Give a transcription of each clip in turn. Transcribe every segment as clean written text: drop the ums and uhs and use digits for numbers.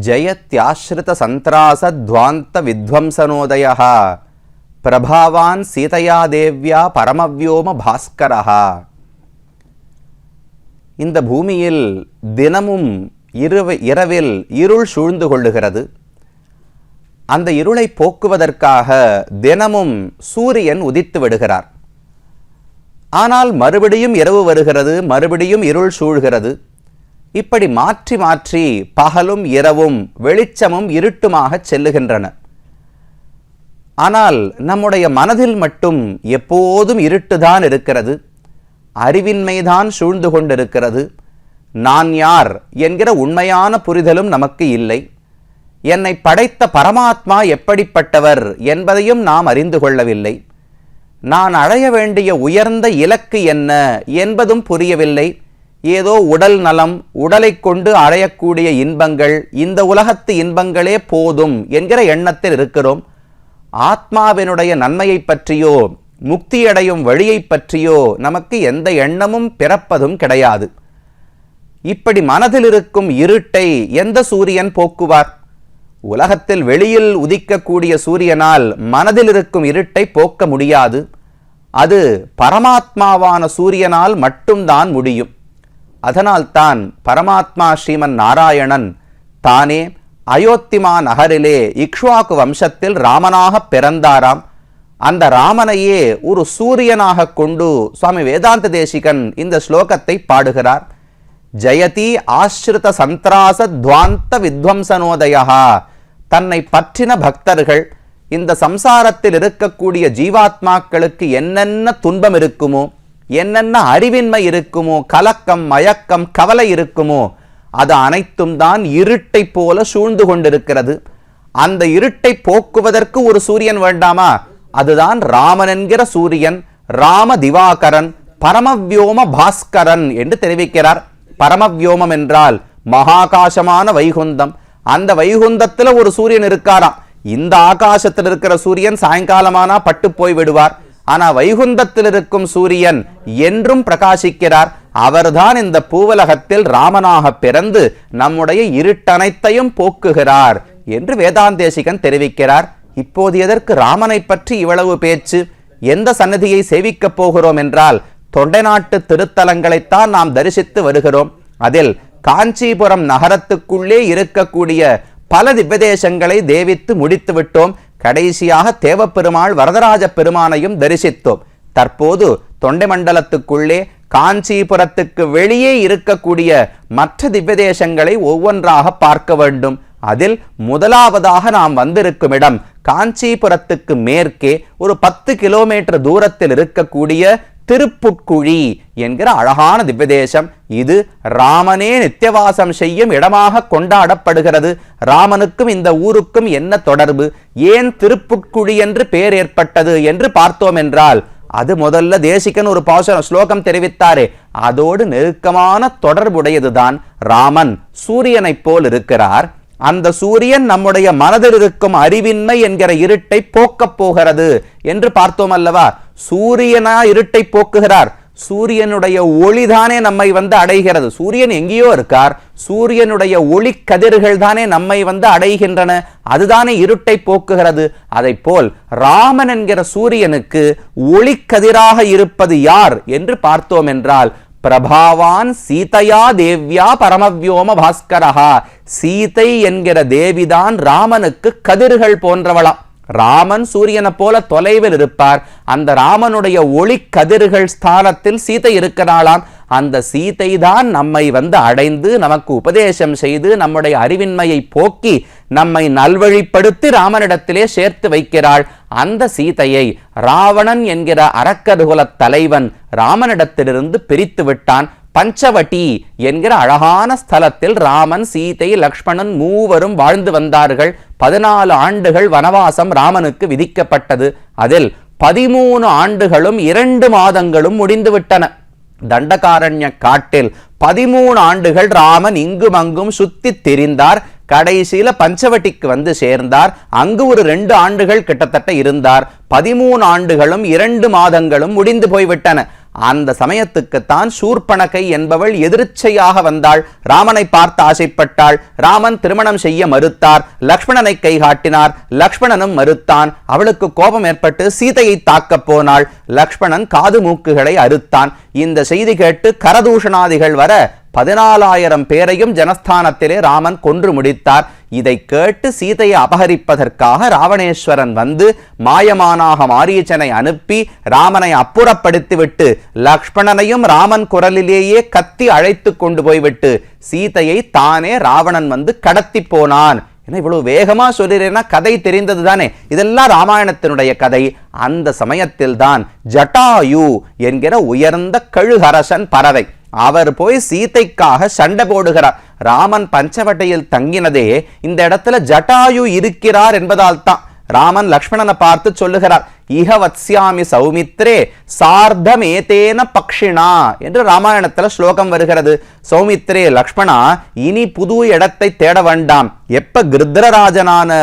ஜயத்யாஸ்ரித சந்திராசத்வாந்த வித்வம்சனோதயः பிரபாவான் சீதையா தேவ்யா பரமவ்யோம பாஸ்கரः. இந்த பூமியில் தினமும் இரவில் இருள் சூழ்ந்து கொள்ளுகிறது. அந்த இருளை போக்குவதற்காக தினமும் சூரியன் உதித்து விடுகிறார். ஆனால் மறுபடியும் இரவு வருகிறது, மறுபடியும் இருள் சூழ்கிறது. இப்படி மாற்றி மாற்றி பகலும் இரவும் வெளிச்சமும் இருட்டுமாக செல்லுகின்றன. ஆனால் நம்முடைய மனதில் மட்டும் எப்போதும் இருட்டுதான் இருக்கிறது. அறிவின்மைதான் சூழ்ந்து கொண்டிருக்கிறது. நான் யார் என்கிற உண்மையான புரிதலும் நமக்கு இல்லை. என்னை படைத்த பரமாத்மா எப்படிப்பட்டவர் என்பதையும் நாம் அறிந்து கொள்ளவில்லை. நான் அடைய வேண்டிய உயர்ந்த இலக்கு என்ன என்பதும் புரியவில்லை. ஏதோ உடல் நலம், உடலை கொண்டு அடையக்கூடிய இன்பங்கள், இந்த உலகத்து இன்பங்களே போதும் என்கிற எண்ணத்தில் இருக்கிறோம். ஆத்மாவினுடைய நன்மையை பற்றியோ முக்தியடையும் வழியை பற்றியோ நமக்கு எந்த எண்ணமும் பிறப்பதும் கிடையாது. இப்படி மனதில் இருக்கும் இருட்டை எந்த சூரியன் போக்குவார்? உலகத்தில் வெளியில் உதிக்கக்கூடிய சூரியனால் மனதில் இருக்கும் இருட்டை போக்க முடியாது. அது பரமாத்மாவான சூரியனால் மட்டும்தான் முடியும். அதனால்தான் பரமாத்மா ஸ்ரீமன் நாராயணன் தானே அயோத்திமா நகரிலே இக்ஷ்வாக்கு வம்சத்தில் ராமனாக பிறந்தாராம். அந்த ராமனையே ஒரு சூரியனாக கொண்டு சுவாமி வேதாந்த தேசிகன் இந்த ஸ்லோகத்தை பாடுகிறார். ஜயதி ஆஸ்ரித சந்திராச துவாந்த வித்வம்சனோதயா. தன்னை பற்றின பக்தர்கள், இந்த சம்சாரத்தில் இருக்கக்கூடிய ஜீவாத்மாக்களுக்கு என்னென்ன துன்பம் இருக்குமோ, என்னென்ன அறிவின்மை இருக்குமோ, கலக்கம், மயக்கம், கவலை இருக்குமோ, அது அனைத்தும் தான் இருட்டை போல சூழ்ந்து கொண்டிருக்கிறது. அந்த இருட்டை போக்குவதற்கு ஒரு சூரியன் வேண்டாமா? அதுதான் ராமன் என்கிற சூரியன். ராம திவாகரன், பரமவ்யோம பாஸ்கரன் என்று தெரிவிக்கிறார். பரமவ்யோமம் என்றால் மகாகாசமான வைகுந்தம். அந்த வைகுந்தத்தில் ஒரு சூரியன் இருக்காராம். இந்த ஆகாசத்தில் இருக்கிற சூரியன் சாயங்காலமானா பட்டு போய் விடுவார். ஆனா வைகுந்தத்தில் இருக்கும் சூரியன் என்றும் பிரகாசிக்கிறார். அவர்தான் இந்த பூவலகத்தில் ராமனாக பிறந்து நம்முடைய இருட்டனைத்தையும் போக்குகிறார் என்று வேதாந்தேசிகன் தெரிவிக்கிறார். இப்போது எதற்கு ராமனை பற்றி இவ்வளவு பேச்சு? எந்த சன்னதியை சேவிக்கப் போகிறோம் என்றால் தொண்டை நாட்டு திருத்தலங்களைத்தான் நாம் தரிசித்து வருகிறோம். அதில் காஞ்சிபுரம் நகரத்துக்குள்ளே இருக்கக்கூடிய பல திவ்யதேசங்களை தேவித்து முடித்து விட்டோம். கடைசியாக தேவப்பெருமாள் வரதராஜ பெருமானையும் தரிசித்தோம். தற்போது தொண்டை மண்டலத்துக்குள்ளே காஞ்சிபுரத்துக்கு வெளியே இருக்கக்கூடிய மற்ற திவ்யதேசங்களை ஒவ்வொன்றாக பார்க்க வேண்டும். அதில் முதலாவதாக நாம் வந்திருக்கும் இடம் காஞ்சிபுரத்துக்கு மேற்கே ஒரு 10 கிலோமீட்டர் தூரத்தில் இருக்கக்கூடிய திருப்புட்குழி என்கிற அழகான திவ்யதேசம். இது ராமனே நித்தியவாசம் செய்யும் இடமாக கொண்டாடப்படுகிறது. ராமனுக்கும் இந்த ஊருக்கும் என்ன தொடர்பு? ஏன் திருப்புட்குழி என்று பெயர் ஏற்பட்டது என்று பார்த்தோம் என்றால், அது முதல்ல தேசிகன் ஒரு ஸ்லோகம் தெரிவித்தாரே, அதோடு நெருக்கமான தொடர்புடையதுதான். ராமன் சூரியனைப் போல் இருக்கிறார். அந்த சூரியன் நம்முடைய மனதில் இருக்கும் அறிவின்மை என்கிற இருட்டை போக்கப் போகிறது என்று பார்த்தோம் அல்லவா? சூரியனா இருட்டை போக்குகிறார். சூரியனுடைய ஒளிதானே நம்மை வந்து அடைகிறது. சூரியன் எங்கேயோ இருக்கார். சூரியனுடைய ஒளி கதிர்கள் தானே நம்மை வந்து அடைகின்றன. அதுதானே இருட்டை போக்குகிறது. அதை போல் ராமன் என்கிற சூரியனுக்கு ஒளி கதிராக இருப்பது யார் என்று பார்த்தோம் என்றால், பிரபாவான் சீதையா தேவ்யா பரமவ்யோம பாஸ்கரஹா. சீதை என்கிற தேவிதான் ராமனுக்கு கதிர்கள் போன்றவளாம். ராமன் சூரியனை போல தொலைவில் இருப்பார். அந்த ராமனுடைய ஒளி கதிர்கள் ஸ்தானத்தில் சீதை இருக்கிறாளாம். அந்த சீதை தான் நம்மை வந்து அடைந்து நமக்கு உபதேசம் செய்து நம்முடைய அறிவின்மையை போக்கி நம்மை நல்வழிப்படுத்தி ராமனிடத்திலே சேர்த்து வைக்கிறாள். அந்த சீதையை ராவணன் என்கிற அரக்கர்குல தலைவன் ராமனிடத்திலிருந்து பிரித்து விட்டான். பஞ்சவட்டி என்கிற அழகான ஸ்தலத்தில் ராமன், சீதை, லக்ஷ்மணன் மூவரும் வாழ்ந்து வந்தார்கள். 14 ஆண்டுகள் வனவாசம் ராமனுக்கு விதிக்கப்பட்டது. அதில் 13 ஆண்டுகளும் 2 மாதங்களும் முடிந்து விட்டன. தண்டகாரண்ய காட்டில் 13 ஆண்டுகள் ராமன் இங்கும் அங்கும் சுத்தி திரிந்தார். கடைசியில பஞ்சவட்டிக்கு வந்து சேர்ந்தார். அங்கு ஒரு 2 ஆண்டுகள் கிட்டத்தட்ட இருந்தார். 13 ஆண்டுகளும் 2 மாதங்களும் முடிந்து போய்விட்டன. அந்த சமயத்துக்குத்தான் சூர்பனகை என்பவள் எதிர்ச்சையாக வந்தாள். ராமனை பார்த்து ஆசைப்பட்டாள். ராமன் திருமணம் செய்ய மறுத்தார். லக்ஷ்மணனை கை காட்டினார். லக்ஷ்மணனும் மறுத்தான். அவளுக்கு கோபம் ஏற்பட்டு சீதையை தாக்கப் போனாள். லக்ஷ்மணன் காது மூக்குகளை அறுத்தான். இந்த செய்தி கேட்டு கரதூஷணாதிகள் வர 14,000 பேரையும் ஜனஸ்தானத்திலே ராமன் கொன்று முடித்தார். இதை கேட்டு சீதையை அபகரிப்பதற்காக ராவணேஸ்வரன் வந்து மாயமானாக மாரீச்சனை அனுப்பி ராமனை அப்புறப்படுத்திவிட்டு லக்ஷ்மணனையும் ராமன் குரலிலேயே கத்தி அழைத்து கொண்டு போய்விட்டு சீதையை தானே ராவணன் வந்து கடத்தி போனான். இவ்வளவு வேகமா சொல்லிறேன்னா கதை தெரிந்தது தானே. இதெல்லாம் ராமாயணத்தினுடைய கதை. அந்த சமயத்தில் தான் ஜட்டாயு என்கிற உயர்ந்த கழுகரசன் பறவை அவர் போய் சீதைக்காக சண்டை போடுகிறார். ராமன் பஞ்சவட்டையில் தங்கினதே இந்த இடத்துல ஜட்டாயு இருக்கிறார் என்பதால் தான். ராமன் லக்ஷ்மணனை பார்த்து சொல்லுகிறார், இஹ வத்ஸ்யாமி சௌமித்ரே சார்த்தமேதேன பக்ஷிணா என்று ராமாயணத்துல ஸ்லோகம் வருகிறது. சௌமித்ரே லக்ஷ்மணா, இனி புது இடத்தை தேட வேண்டாம். எப்ப கிருத்ரராஜனான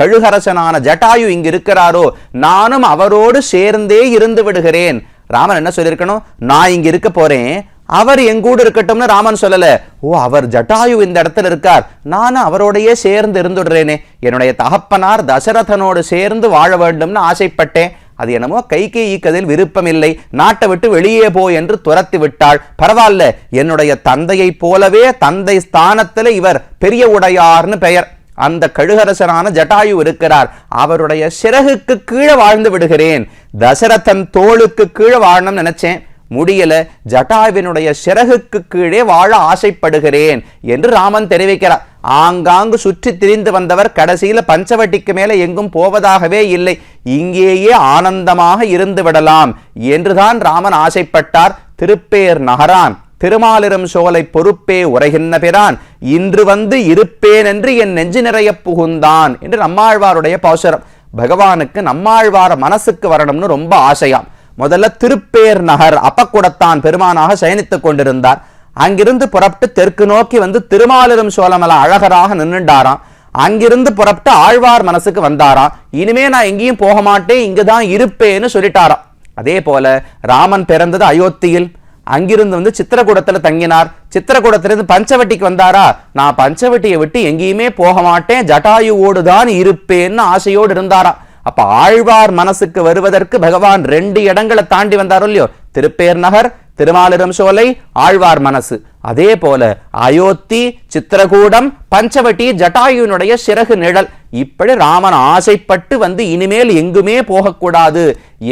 கழுகரசனான ஜட்டாயு இங்கு இருக்கிறாரோ நானும் அவரோடு சேர்ந்தே இருந்து விடுகிறேன். ராமன் என்ன சொல்லியிருக்கணும், நான் இங்க இருக்க போறேன், அவர் எங்கூடு இருக்கட்டும்னு ராமன் சொல்லல. ஓ, அவர் ஜட்டாயு இந்த இடத்துல இருக்கார், நானும் அவரோடையே சேர்ந்து இருந்துடுறேனே. என்னுடைய தகப்பனார் தசரதனோடு சேர்ந்து வாழ வேண்டும்னு ஆசைப்பட்டேன். அது என்னமோ கைகேயிக்கு அதில் விருப்பமில்லை. நாட்டை விட்டு வெளியே போ என்று துரத்தி விட்டாள். பரவாயில்ல, என்னுடைய தந்தையை போலவே தந்தை ஸ்தானத்துல இவர் பெரிய உடையார்னு பெயர். அந்த கழுகரசனான ஜட்டாயு இருக்கிறார். அவருடைய சிறகுக்கு கீழே வாழ்ந்து விடுகிறேன். தசரதன் தோளுக்கு கீழே வாழணும்னு நினைச்சேன், முடியல. ஜட்டாயுவினுடைய சிறகுக்கு கீழே வாழ ஆசைப்படுகிறேன் என்று ராமன் தெரிவிக்கிறார். ஆங்காங்கு சுற்றி திரிந்து வந்தவர் கடைசியில பஞ்சவட்டிக்கு மேல எங்கும் போவதாகவே இல்லை, இங்கேயே ஆனந்தமாக இருந்து விடலாம் என்றுதான் ராமன் ஆசைப்பட்டார். திருப்பேர் நகரான் திருமாலிரும் சோலை பொறுப்பே உரைகின்ற பிரான் இன்று வந்து இருப்பேன் என்று என் நெஞ்சு நிறைய புகுந்தான் என்று நம்மாழ்வாருடைய பாசுரம். பகவானுக்கு நம்மாழ்வார மனசுக்கு வரணும்னு ரொம்ப ஆசையாம். முதல்ல திருப்பேர் நகர் அப்பக்குடத்தான் பெருமானாக சயனித்துக் கொண்டிருந்தார். அங்கிருந்து புறப்பட்டு தெற்கு நோக்கி வந்து திருமாலிரும் சோழமல அழகராக நின்றுண்டாராம். அங்கிருந்து புறப்பட்டு ஆழ்வார் மனசுக்கு வந்தாராம். இனிமே நான் எங்கேயும் போக மாட்டேன், இங்குதான் இருப்பேன்னு சொல்லிட்டாராம். அதே போல ராமன் பிறந்தது அயோத்தியில். அங்கிருந்து வந்து சித்திரகூடத்துல தங்கினார். சித்திரகூடத்திலிருந்து பஞ்சவட்டிக்கு வந்தாரா, நான் பஞ்சவட்டியை விட்டு எங்கேயுமே போக மாட்டேன், ஜட்டாயுவோடு தான் இருப்பேன்னு ஆசையோடு இருந்தாராம். அப்ப ஆழ்வார் மனசுக்கு வருவதற்கு பகவான் 2 இடங்களை தாண்டி வந்தாரோ இல்லையோ, திருப்பேர் நகர், திருமாலிரும் சோலை, ஆழ்வார் மனசு. அதே போல அயோத்தி, சித்திரகூடம், பஞ்சவட்டி, ஜட்டாயுனுடைய சிறகு நிழல். இப்படி ராமன் ஆசைப்பட்டு வந்து இனிமேல் எங்குமே போகக்கூடாது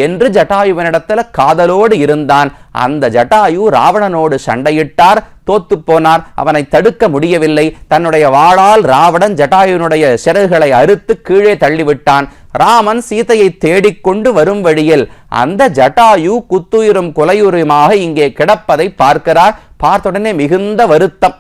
என்று ஜட்டாயுவனிடத்துல காதலோடு இருந்தான். அந்த ஜட்டாயு ராவணனோடு சண்டையிட்டார், தோத்து போனார். அவனை தடுக்க முடியவில்லை. தன்னுடைய வாளால் ராவணன் ஜட்டாயுனுடைய சிறகுகளை அறுத்து கீழே தள்ளிவிட்டான். ராமன் சீதையை தேடிக்கொண்டு வரும் வழியில் அந்த ஜட்டாயு குத்துயிரும் கொலையுருமாக இங்கே கிடப்பதை பார்க்கிறார். பார்த்தவுடனே மிகுந்த வருத்தம்.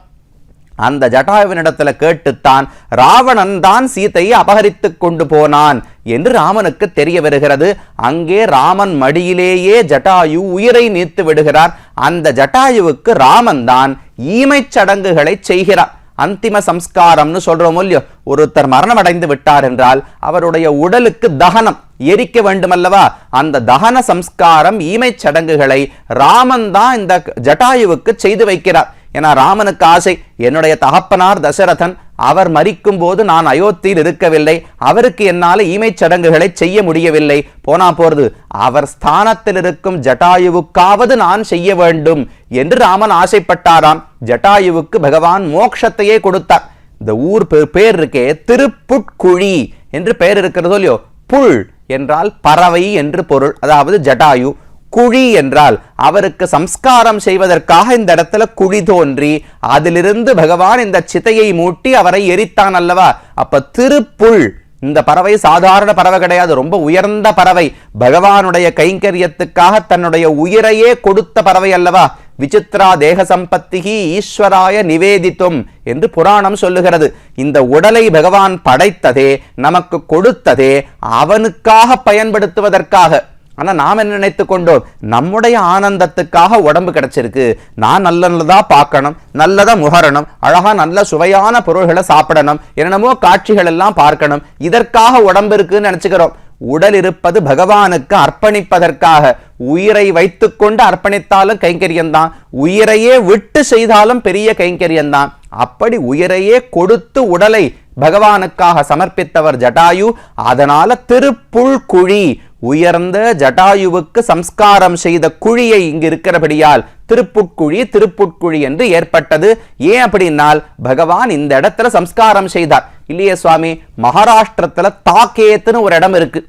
அந்த ஜட்டாயுவினிடத்துல கேட்டுத்தான் ராவணன் தான் சீதையை அபகரித்துக் கொண்டு போனான் என்று ராமனுக்கு தெரிய வருகிறது. அங்கே ராமன் மடியிலேயே ஜட்டாயு உயிரை நீத்து விடுகிறார். அந்த ஜட்டாயுவுக்கு ராமன் தான் ஈமைச் சடங்குகளை செய்கிறார். அந்திம சம்ஸ்காரம்னு சொல்றோம் இல்லையோ, ஒருத்தர் மரணம் அடைந்து விட்டார் என்றால் அவருடைய உடலுக்கு தகனம் எரிக்க வேண்டுமல்லவா, அந்த தகன சம்ஸ்காரம் ஈமைச் சடங்குகளை ராமன் தான் இந்த ஜட்டாயுவுக்கு செய்து வைக்கிறார். ஏன்னா ராமனுக்கு ஆசை, என்னுடைய தகப்பனார் தசரதன், அவர் மரிக்கும் போது நான் அயோத்தியில் இருக்கவில்லை, அவருக்கு என்னால ஈமைச் சடங்குகளை செய்ய முடியவில்லை, போனா போறது அவர் ஸ்தானத்தில் இருக்கும் ஜட்டாயுவுக்காவது நான் செய்ய வேண்டும் என்று ராமன் ஆசைப்பட்டாராம். ஜட்டாயுவுக்கு பகவான் மோட்சத்தையே கொடுத்தார். இந்த ஊர் பேர் இருக்கே திருப்புட்குழி என்று பெயர் இருக்கிறதோ இல்லையோ, புல் என்றால் பறவை என்று பொருள், அதாவது ஜட்டாயு. குழி என்றால் அவருக்கு சம்ஸ்காரம் செய்வதற்காக இந்த இடத்துல குழி தோன்றி அதிலிருந்து பகவான் இந்த சிதையை மூட்டி அவரை எரித்தான் அல்லவா. அப்ப திருப்புல், இந்த பறவை சாதாரண பறவை கிடையாது, ரொம்ப உயர்ந்த பறவை. பகவானுடைய கைங்கரியத்துக்காக தன்னுடைய உயிரையே கொடுத்த பறவை அல்லவா. விசித்ரா தேக சம்பத்திகி ஈஸ்வராய நிவேதித்தும் என்று புராணம் சொல்லுகிறது. இந்த உடலை பகவான் படைத்ததே, நமக்கு கொடுத்ததே அவனுக்காக பயன்படுத்துவதற்காக. ஆனா நாம் என்ன நினைத்து கொண்டோம், நம்முடைய ஆனந்தத்துக்காக உடம்பு கிடைச்சிருக்கு, நான் நல்லதா பார்க்கணும், நல்லதா முகரணும், அழகா நல்ல சுவையான பொருள்களை சாப்பிடணும், என்னென்னமோ காட்சிகள் எல்லாம் பார்க்கணும், இதற்காக உடம்பு இருக்குன்னு நினைச்சுக்கிறோம். உடல் இருப்பது பகவானுக்கு அர்ப்பணிப்பதற்காக. உயிரை வைத்துக்கொண்டு அர்ப்பணித்தாலும் கைங்கரியம்தான், உயிரையே விட்டு செய்தாலும் பெரிய கைங்கரியம்தான். அப்படி உயிரையே கொடுத்து உடலை பகவானுக்காக சமர்ப்பித்தவர் ஜட்டாயு. அதனால திருப்புள்குழி, உயர்ந்த ஜட்டாயுவுக்கு சம்ஸ்காரம் செய்த குழியை இங்கு இருக்கிறபடியால் திருப்புட்குழி திருப்புட்குழி என்று ஏற்பட்டது. ஏன் அப்படின்னால் பகவான் இந்த இடத்துல சம்ஸ்காரம் செய்தார் இல்லையே சுவாமி. மகாராஷ்டிரத்துல தாக்கேத்துன்னு ஒரு இடம் இருக்கு.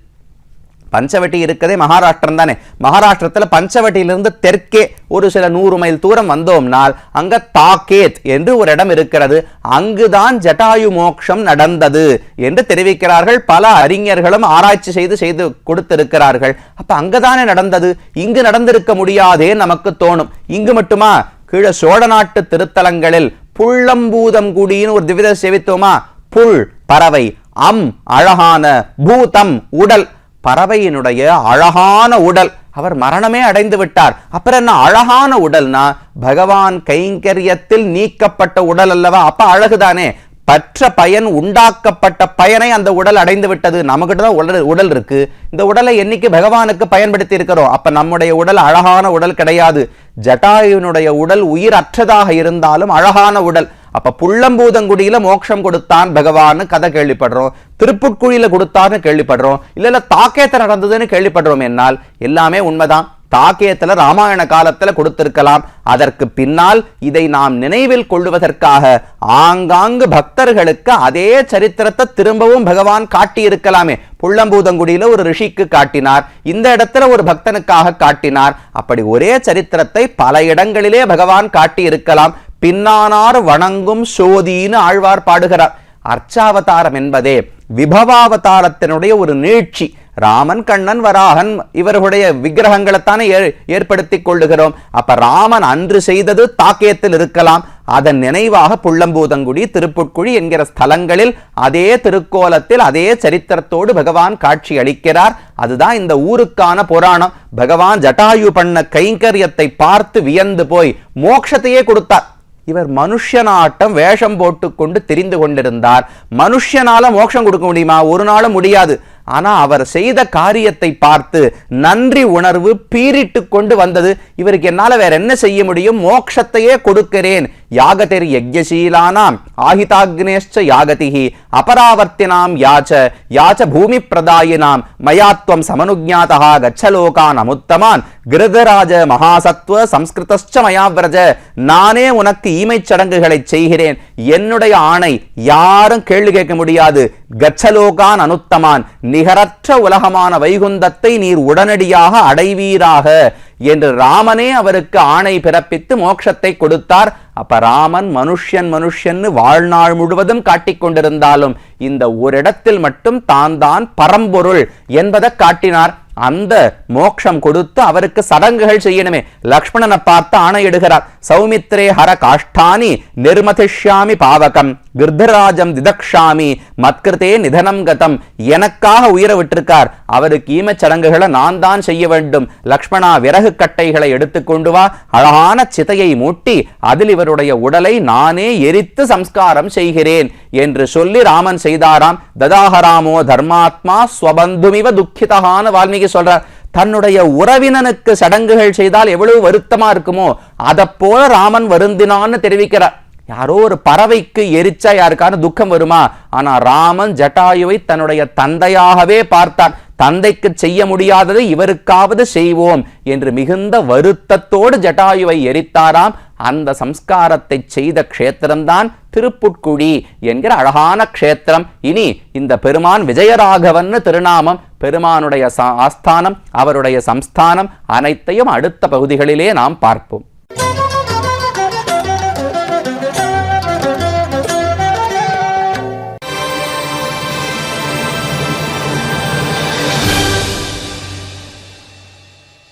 பஞ்சவட்டி இருக்கதே மகாராஷ்டிரம் தானே. மகாராஷ்டிரத்துல பஞ்சவட்டியிலிருந்து தெற்கே ஒரு சில 100 மைல் தூரம் வந்தோம்னால் அங்க தாக்கேத் என்று ஒரு இடம் இருக்கிறது. அங்குதான் ஜட்டாயு மோட்சம் நடந்தது என்று தெரிவிக்கிறார்கள். பல அறிஞர்களும் ஆராய்ச்சி செய்து கொடுத்திருக்கிறார்கள். அப்ப அங்கதானே நடந்தது, இங்கு நடந்திருக்க முடியாதே நமக்கு தோணும். இங்கு மட்டுமா, கீழே சோழ நாட்டு திருத்தலங்களில் புள்ளம்பூதங்குடின்னு ஒரு திவ்ய சேவித்தோமா. புல் பறவை, அழகான, பூதம் உடல், பறவையினுடைய அழகான உடல். அவர் மரணமே அடைந்து விட்டார், அப்புறம் என்ன அழகான உடல்னா பகவான் கைங்கரியத்தில் நீக்கப்பட்ட உடல் அல்லவா. அப்ப அழகுதானே. பற்ற பயன் உண்டாக்கப்பட்ட பயனை அந்த உடல் அடைந்து விட்டது. நமக்கிட்ட தான் உடல் இருக்கு. இந்த உடலை என்னைக்கு பகவானுக்கு பயன்படுத்தி இருக்கிறோம். அப்ப நம்முடைய உடல் அழகான உடல் கிடையாது. ஜட்டாயுனுடைய உடல் உயிர் அற்றதாக இருந்தாலும் அழகான உடல். அப்ப புள்ளம்பூதங்குடியில மோட்சம் கொடுத்தான் பகவான் கதை கேள்விப்படுறோம், திருப்புட்குழியில கொடுத்தான்னு கேள்விப்படுறோம், இல்ல தாக்கேத்த நடந்ததுன்னு கேள்விப்படுறோம். என்னால் எல்லாமே உண்மைதான். தாக்கேத்துல ராமாயண காலத்துல கொடுத்திருக்கலாம். அதற்கு பின்னால் இதை நாம் நினைவில் கொள்வதற்காக ஆங்காங்கு பக்தர்களுக்கு அதே சரித்திரத்தை திரும்பவும் பகவான் காட்டி இருக்கலாமே. புள்ளம்பூதங்குடியில ஒரு ரிஷிக்கு காட்டினார், இந்த இடத்துல ஒரு பக்தனுக்காக காட்டினார். அப்படி ஒரே சரித்திரத்தை பல இடங்களிலே பகவான் காட்டி இருக்கலாம். பின்னானார் வணங்கும் சோதின்னு ஆழ்வார் பாடுகிறார். அர்ச்சாவதாரம் என்பதே விபவாவதாரத்தினுடைய ஒரு நீட்சி. ராமன், கண்ணன், வராகன் இவர்களுடைய விக்கிரகங்களைத்தானே ஏற்படுத்தி கொள்ளுகிறோம். அப்ப ராமன் அன்று செய்தது தாக்கேத்தில் இருக்கலாம். அதன் நினைவாக புள்ளம்பூதங்குடி, திருப்புட்குழி என்கிற ஸ்தலங்களில் அதே திருக்கோலத்தில் அதே சரித்திரத்தோடு பகவான் காட்சி அளிக்கிறார். அதுதான் இந்த ஊருக்கான புராணம். பகவான் ஜட்டாயு பண்ண கைங்கரியத்தை பார்த்து வியந்து போய் மோட்சத்தையே கொடுத்தார். இவர் மனுஷனாட்டம் வேஷம் போட்டுக்கொண்டு தெரிந்து கொண்டிருந்தார். மனுஷனால மோட்சம் கொடுக்க முடியுமா? ஒரு நாளும் முடியாது. ஆனா அவர் செய்த காரியத்தை பார்த்து நன்றி உணர்வு பீரிட்டு கொண்டு வந்தது. இவருக்கு என்னால வேற என்ன செய்ய முடியும், மோட்சத்தையே கொடுக்கிறேன். யாகதெர் யஜ்ஞசீலானாம் ஆஹிதாக்னேஷ்ச யாகதிஹி அபராவர்த்தினாம் யாச்ச பூமி பிரதாயினாம் மயாத்வம் சமனுஜ்ஞாதஹ கச்சலோகான் அமுத்தமான் கிருதராஜ மகாசத்வ சம்ஸ்கிருதஸ்ச மயாவ்ரஜ. நானே உனக்கு ஈமைச் சடங்குகளை செய்கிறேன், என்னுடைய ஆணை யாரும் கேள்வி கேட்க முடியாது. கச்சலோகான் அனுத்தமான், நிகரற்ற உலகமான வைகுந்தத்தை நீர் உடனடியாக அடைவீராக என்று ராமனே அவருக்கு ஆணை பிறப்பித்து மோட்சத்தை கொடுத்தார். அப்ப ராமன் மனுஷன் வாழ்நாள் முழுவதும் காட்டிக் கொண்டிருந்தாலும் இந்த ஒரு இடத்தில் மட்டும் தான் பரம்பொருள் என்பதை காட்டினார். அந்த மோட்சம் கொடுத்து அவருக்கு சடங்குகள் செய்யணுமே. லக்ஷ்மணனை பார்த்து ஆணையிடுகிறார். சௌமித்ரே ஹர காஷ்டானி நிர்மதிஷ்யாமி பாவகம் கிருத்தராஜம் திதக்ஷாமி மத்கிருதே நிதனம் கதம். எனக்காக உயிரை விட்டிருக்கார், அவருக்கு ஈமச் சடங்குகளை நான் தான் செய்ய வேண்டும். லக்ஷ்மணா, விறகு கட்டைகளை எடுத்துக்கொண்டு வா, அழகான சிதையை மூட்டி அதில் இவருடைய உடலை நானே எரித்து சம்ஸ்காரம் செய்கிறேன் என்று சொல்லி ராமன் செய்தாராம். ததாஹராமோ தர்மாத்மா ஸ்வபந்துமிவ துக்கிதகான வால்மீகி சொல்றார். தன்னுடைய உறவினனுக்கு சடங்குகள் செய்தால் எவ்வளவு வருத்தமா இருக்குமோ அதை போல ராமன் வருந்தினான்னு தெரிவிக்கிறார். யாரோ ஒரு பறவைக்கு எரிச்சா யாருக்கான துக்கம் வருமா? ஆனா ராமன் ஜட்டாயுவை தன்னுடைய தந்தையாகவே பார்த்தான். தந்தைக்கு செய்ய முடியாததை இவருக்காவது செய்வோம் என்று மிகுந்த வருத்தத்தோடு ஜட்டாயுவை எரித்தாராம். அந்த சம்ஸ்காரத்தை செய்த க்ஷேத்திரம்தான் திருப்புட்குழி என்கிற அழகான க்ஷேத்திரம். இனி இந்த பெருமான் விஜயராகவன் திருநாமம், பெருமானுடைய ஆஸ்தானம், அவருடைய சம்ஸ்தானம் அனைத்தையும் அடுத்த பகுதிகளிலே நாம் பார்ப்போம்.